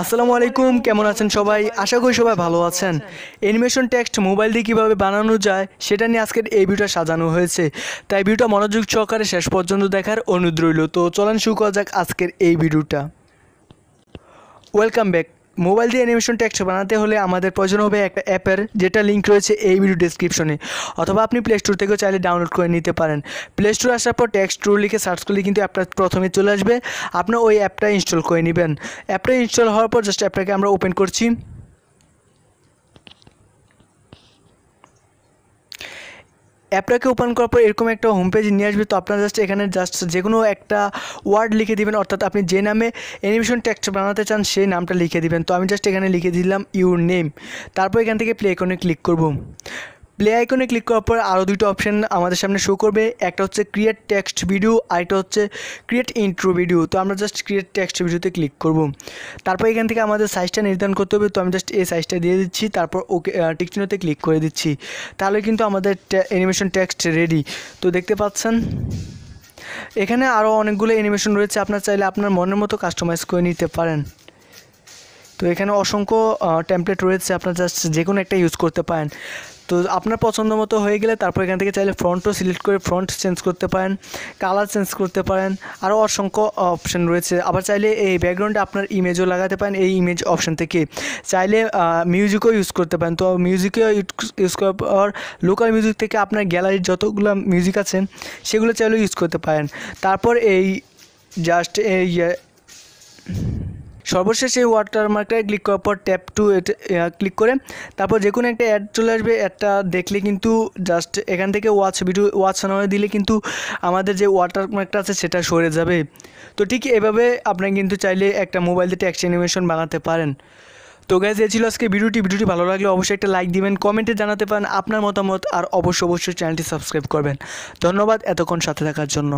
আসসালামু আলাইকুম, কেমন আছেন সবাই? আশা করি সবাই ভালো আছেন। অ্যানিমেশন টেক্সট মোবাইল দিয়ে কীভাবে বানানো যায় সেটা নিয়ে আজকের এই ভিডিওটা সাজানো হয়েছে, তাই ভিডিওটা মনোযোগ সহকারে শেষ পর্যন্ত দেখার অনুরোধ রইল। তো চলেন শুরু করা যাক আজকের এই ভিডিওটা। Welcome back. মোবাইল দিয়ে অ্যানিমেশন টেক্সট বানাতে হলে আমাদের প্রয়োজন হবে একটা অ্যাপের, যেটা লিঙ্ক রয়েছে এই ভিডিও ডেসক্রিপশনে, অথবা আপনি প্লে স্টোর থেকেও চাইলে ডাউনলোড করে নিতে পারেন। প্লে স্টোরে আসার পর টেক্সট্রো লিখে সার্চ করলে কিন্তু অ্যাপটা প্রথমে চলে আসবে। আপনার ওই অ্যাপটা ইনস্টল করে নেবেন। অ্যাপটা ইনস্টল হওয়ার পর জাস্ট অ্যাপটাকে আমরা ওপেন করছি। অ্যাপটাকে ওপেন করার পর এরকম একটা হোম পেজ নিয়ে আসবে। তো আপনারা জাস্ট এখানে যে কোনো একটা ওয়ার্ড লিখে দিবেন, অর্থাৎ আপনি যে নামে অ্যানিমেশন টেক্সট বানাতে চান সেই নামটা লিখে দিবেন। তো আমি জাস্ট এখানে লিখে দিলাম ইউর নেম। তারপর এখান থেকে প্লে আইকনে ক্লিক করব। প্লে আইকনে ক্লিক করার পর আরও দুটো অপশান আমাদের সামনে শো করবে। একটা হচ্ছে ক্রিয়েট টেক্সট ভিডিও, আরেকটা হচ্ছে ক্রিয়েট ইন্ট্রো ভিডিও। তো আমরা জাস্ট ক্রিয়েট টেক্সট ভিডিওতে ক্লিক করব। তারপর এখান থেকে আমাদের সাইজটা নির্ধারণ করতে হবে। তো আমি জাস্ট এই সাইজটা দিয়ে দিচ্ছি, তারপর ওকে টিক চিহ্নতে ক্লিক করে দিচ্ছি। তাহলে কিন্তু আমাদের অ্যানিমেশন টেক্সট রেডি। তো দেখতে পাচ্ছেন এখানে আরও অনেকগুলো অ্যানিমেশন রয়েছে, আপনার চাইলে আপনার মনের মতো কাস্টমাইজ করে নিতে পারেন। তো এখানে অসংখ্য টেমপ্লেট রয়েছে, আপনার জাস্ট যে কোনো একটা ইউজ করতে পারেন। তো আপনার পছন্দ মতো হয়ে গেলে তারপর এখান থেকে চাইলে ফ্রন্টও সিলেক্ট করে ফ্রন্ট চেঞ্জ করতে পারেন, কালার চেঞ্জ করতে পারেন, আরও অসংখ্য অপশান রয়েছে। আবার চাইলে এই ব্যাকগ্রাউন্ডে আপনার ইমেজও লাগাতে পারেন এই ইমেজ অপশান থেকে। চাইলে মিউজিকও ইউজ করতে পারেন। তো মিউজিকও ইউজ করার পর লোকাল মিউজিক থেকে আপনার গ্যালারির যতগুলো মিউজিক আছে সেগুলো চাইলেও ইউজ করতে পারেন। তারপর এই জাস্ট এই সর্বশেষ এই ওয়াটারমার্কটায় ক্লিক করার পর ট্যাপ টু ক্লিক করে তারপর যে কোনো একটা অ্যাড চলে আসবে। অ্যাডটা দেখলে কিন্তু জাস্ট এখান থেকে ওয়াচ নামে দিলে কিন্তু আমাদের যে ওয়াটারমার্কটা আছে সেটা সরে যাবে। তো ঠিক এভাবে আপনি কিন্তু চাইলে একটা মোবাইল দিয়ে টেক্সট অ্যানিমেশন বানাতে পারেন। তো গাইজ, এই ছিল আজকে ভিডিওটি ভালো লাগলে অবশ্যই একটা লাইক দিবেন, কমেন্টে জানাতে পারেন আপনার মতামত, আর অবশ্যই চ্যানেলটি সাবস্ক্রাইব করবেন। ধন্যবাদ এতক্ষণ সাথে থাকার জন্য।